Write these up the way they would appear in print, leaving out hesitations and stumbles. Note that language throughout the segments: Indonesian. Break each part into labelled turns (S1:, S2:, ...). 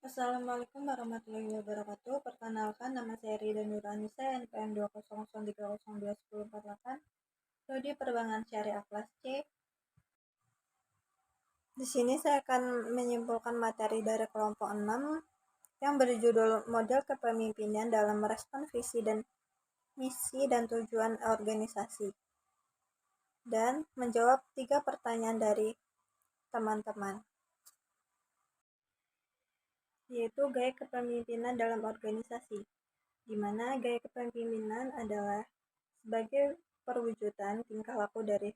S1: Assalamualaikum warahmatullahi wabarakatuh. Perkenalkan, nama saya Rida Nuranisa, NPM 20003021048, Prodi Perbankan Syariah kelas C. Di sini saya akan menyimpulkan materi dari kelompok 6 yang berjudul Model Kepemimpinan dalam Merespon Visi dan Misi dan Tujuan Organisasi, dan menjawab 3 pertanyaan dari teman-teman, yaitu gaya kepemimpinan dalam organisasi, di mana gaya kepemimpinan adalah sebagai perwujudan tingkah laku dari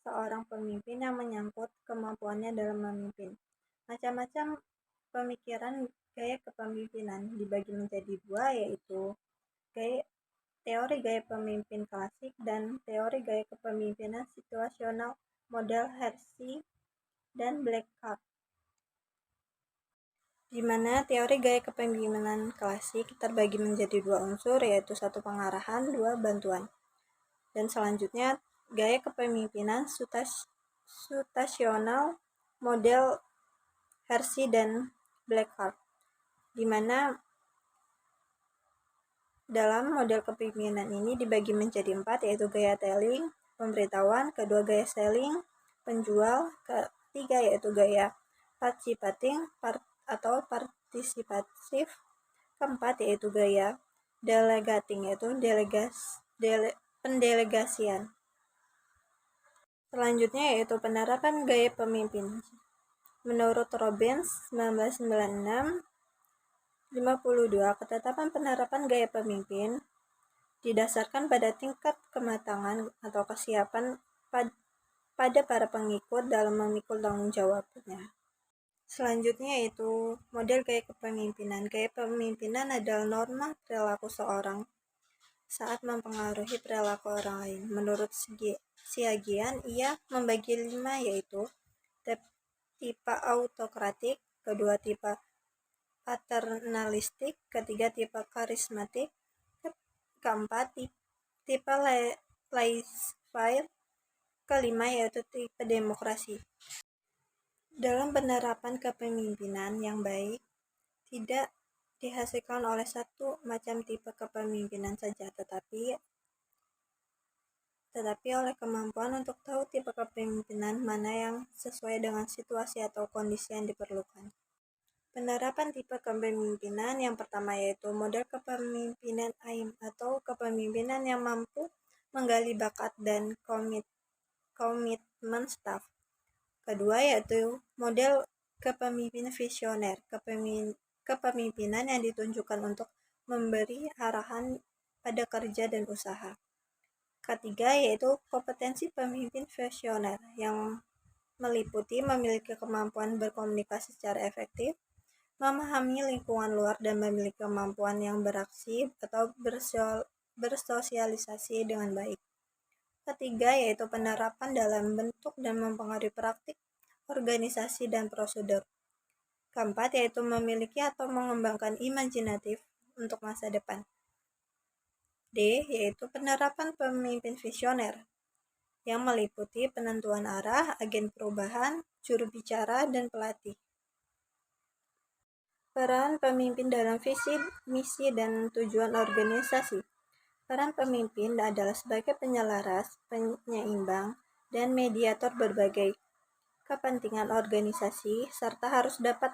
S1: seorang pemimpin yang menyangkut kemampuannya dalam memimpin. Macam-macam pemikiran gaya kepemimpinan dibagi menjadi dua, yaitu teori gaya pemimpin klasik dan teori gaya kepemimpinan situasional model Hersey dan Blackard. Di mana teori gaya kepemimpinan klasik terbagi menjadi dua unsur, yaitu satu pengarahan, dua bantuan. Dan selanjutnya gaya kepemimpinan situasional model Hersey dan Blackard, di mana dalam model kepemimpinan ini dibagi menjadi 4, yaitu gaya telling, pemberitahuan, kedua gaya selling, penjual, ketiga yaitu gaya participating atau partisipatif, keempat yaitu gaya delegating, yaitu pendelegasian. Selanjutnya yaitu penerapan gaya pemimpin. Menurut Robbins 1996-52, ketetapan penerapan gaya pemimpin didasarkan pada tingkat kematangan atau kesiapan pada para pengikut dalam memikul tanggung jawabnya. Selanjutnya yaitu model gaya kepemimpinan. Gaya kepemimpinan adalah norma perilaku seorang saat mempengaruhi perilaku orang lain. Menurut Siagian, ia membagi 5, yaitu tipe autokratik, kedua tipe paternalistik, ketiga tipe karismatik, keempat tipe laissez-faire, kelima yaitu tipe demokrasi. Dalam penerapan kepemimpinan yang baik tidak dihasilkan oleh satu macam tipe kepemimpinan saja, tetapi oleh kemampuan untuk tahu tipe kepemimpinan mana yang sesuai dengan situasi atau kondisi yang diperlukan. Penerapan tipe kepemimpinan yang pertama yaitu model kepemimpinan AIM atau kepemimpinan yang mampu menggali bakat dan komitmen staf. Kedua yaitu model kepemimpinan visioner, kepemimpinan yang ditunjukkan untuk memberi arahan pada kerja dan usaha. Ketiga yaitu kompetensi pemimpin visioner yang meliputi memiliki kemampuan berkomunikasi secara efektif, memahami lingkungan luar, dan memiliki kemampuan yang beraksi atau bersosialisasi dengan baik. Ketiga yaitu penerapan dalam bentuk dan mempengaruhi praktik organisasi dan prosedur. Keempat yaitu memiliki atau mengembangkan imajinatif untuk masa depan. D yaitu penerapan pemimpin visioner yang meliputi penentuan arah, agen perubahan, juru bicara, dan pelatih. Peran pemimpin dalam visi, misi, dan tujuan organisasi. Peran pemimpin adalah sebagai penyelaras, penyeimbang, dan mediator berbagai kepentingan organisasi, serta harus dapat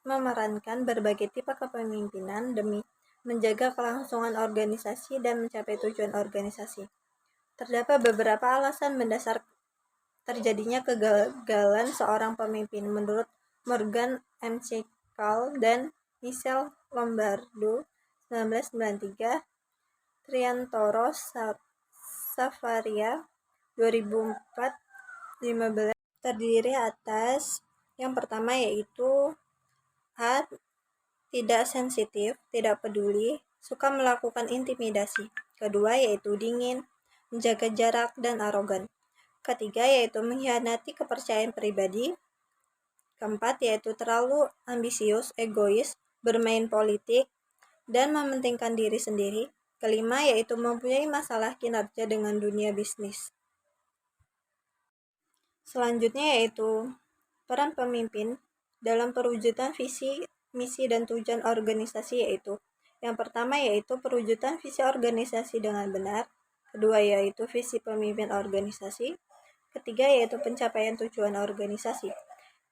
S1: memerankan berbagai tipe kepemimpinan demi menjaga kelangsungan organisasi dan mencapai tujuan organisasi. Terdapat beberapa alasan mendasar terjadinya kegagalan seorang pemimpin menurut Morgan McCall dan Michel Lombardo 1993, Triantoro Savaria 2004-15, terdiri atas yang pertama yaitu A. Tidak sensitif, tidak peduli, suka melakukan intimidasi. Kedua yaitu dingin, menjaga jarak, dan arogan. Ketiga yaitu mengkhianati kepercayaan pribadi. Keempat yaitu terlalu ambisius, egois, bermain politik, dan mementingkan diri sendiri. Kelima yaitu mempunyai masalah kinerja dengan dunia bisnis. Selanjutnya yaitu peran pemimpin dalam perwujudan visi, misi, dan tujuan organisasi yaitu yang pertama yaitu perwujudan visi organisasi dengan benar, kedua yaitu visi pemimpin organisasi, ketiga yaitu pencapaian tujuan organisasi,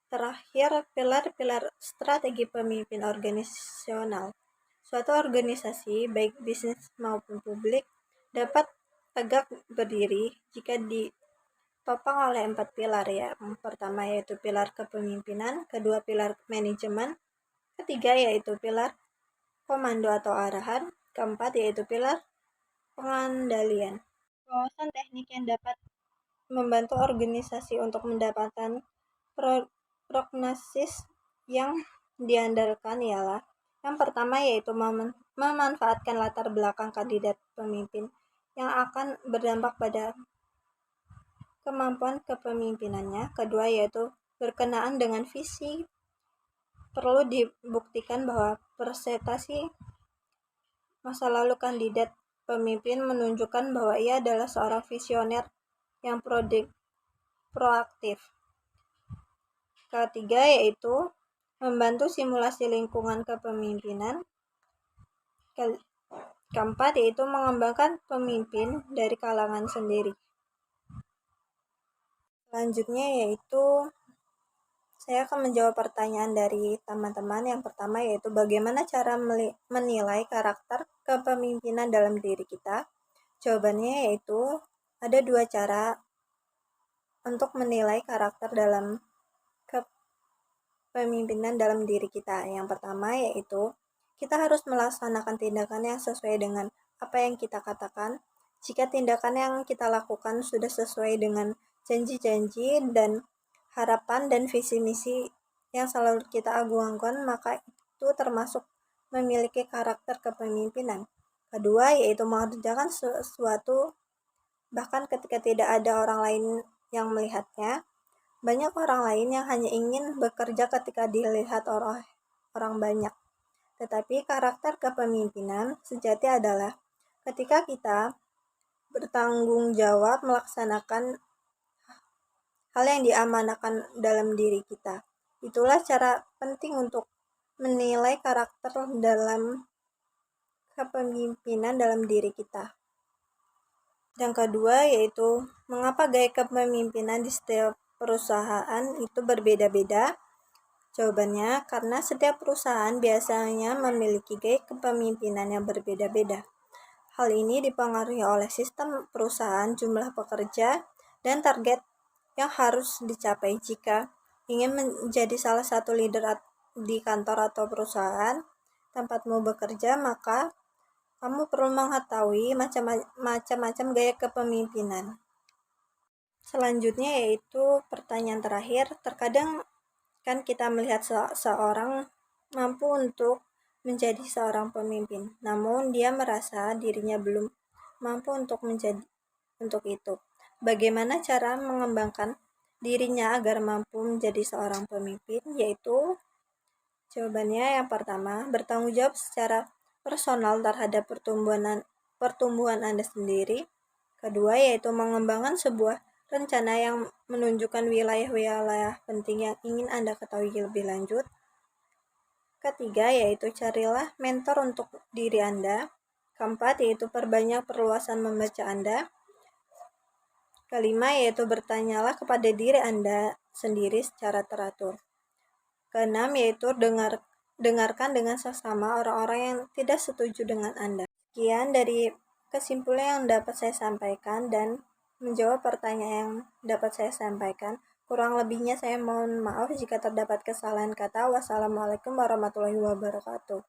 S1: terakhir pilar-pilar strategi pemimpin organisasional. Suatu organisasi, baik bisnis maupun publik, dapat tegak berdiri jika ditopang oleh 4 pilar ya. Yang pertama yaitu pilar kepemimpinan, kedua pilar manajemen, ketiga yaitu pilar komando atau arahan, keempat yaitu pilar pengendalian. Wawasan teknik yang dapat membantu organisasi untuk mendapatkan prognosis yang diandalkan ialah yang pertama yaitu memanfaatkan latar belakang kandidat pemimpin yang akan berdampak pada kemampuan kepemimpinannya. Kedua yaitu berkenaan dengan visi. Perlu dibuktikan bahwa presentasi masa lalu kandidat pemimpin menunjukkan bahwa ia adalah seorang visioner yang proaktif. Ketiga yaitu membantu simulasi lingkungan kepemimpinan. Keempat yaitu mengembangkan pemimpin dari kalangan sendiri. Selanjutnya yaitu saya akan menjawab pertanyaan dari teman-teman. Yang pertama yaitu bagaimana cara menilai karakter kepemimpinan dalam diri kita? Jawabannya yaitu ada 2 cara untuk menilai karakter dalam kepemimpinan dalam diri kita. Yang pertama yaitu kita harus melaksanakan tindakan yang sesuai dengan apa yang kita katakan. Jika tindakan yang kita lakukan sudah sesuai dengan janji-janji dan harapan dan visi misi yang selalu kita agungkan, maka itu termasuk memiliki karakter kepemimpinan. Kedua yaitu mengerjakan sesuatu bahkan ketika tidak ada orang lain yang melihatnya. Banyak orang lain yang hanya ingin bekerja ketika dilihat orang banyak. Tetapi karakter kepemimpinan sejati adalah ketika kita bertanggung jawab melaksanakan hal yang diamanahkan dalam diri kita. Itulah cara penting untuk menilai karakter dalam kepemimpinan dalam diri kita. Yang kedua yaitu mengapa gaya kepemimpinan di setiap perusahaan itu berbeda-beda? Jawabannya karena setiap perusahaan biasanya memiliki gaya kepemimpinan yang berbeda-beda. Hal ini dipengaruhi oleh sistem perusahaan, jumlah pekerja, dan target yang harus dicapai. Jika ingin menjadi salah satu leader di kantor atau perusahaan tempatmu bekerja, maka kamu perlu mengetahui macam-macam gaya kepemimpinan. Selanjutnya yaitu pertanyaan terakhir. Terkadang kan kita melihat seorang mampu untuk menjadi seorang pemimpin, namun dia merasa dirinya belum mampu untuk itu. Bagaimana cara mengembangkan dirinya agar mampu menjadi seorang pemimpin? Yaitu jawabannya yang pertama, bertanggung jawab secara personal terhadap pertumbuhan Anda sendiri. Kedua yaitu mengembangkan sebuah rencana yang menunjukkan wilayah-wilayah penting yang ingin Anda ketahui lebih lanjut. Ketiga yaitu carilah mentor untuk diri Anda. Keempat yaitu perbanyak perluasan membaca Anda. Kelima yaitu bertanyalah kepada diri Anda sendiri secara teratur. Keenam yaitu dengarkan dengan seksama orang-orang yang tidak setuju dengan Anda. Sekian dari kesimpulan yang dapat saya sampaikan dan menjawab pertanyaan yang dapat saya sampaikan. Kurang lebihnya saya mohon maaf jika terdapat kesalahan kata. Wassalamualaikum warahmatullahi wabarakatuh.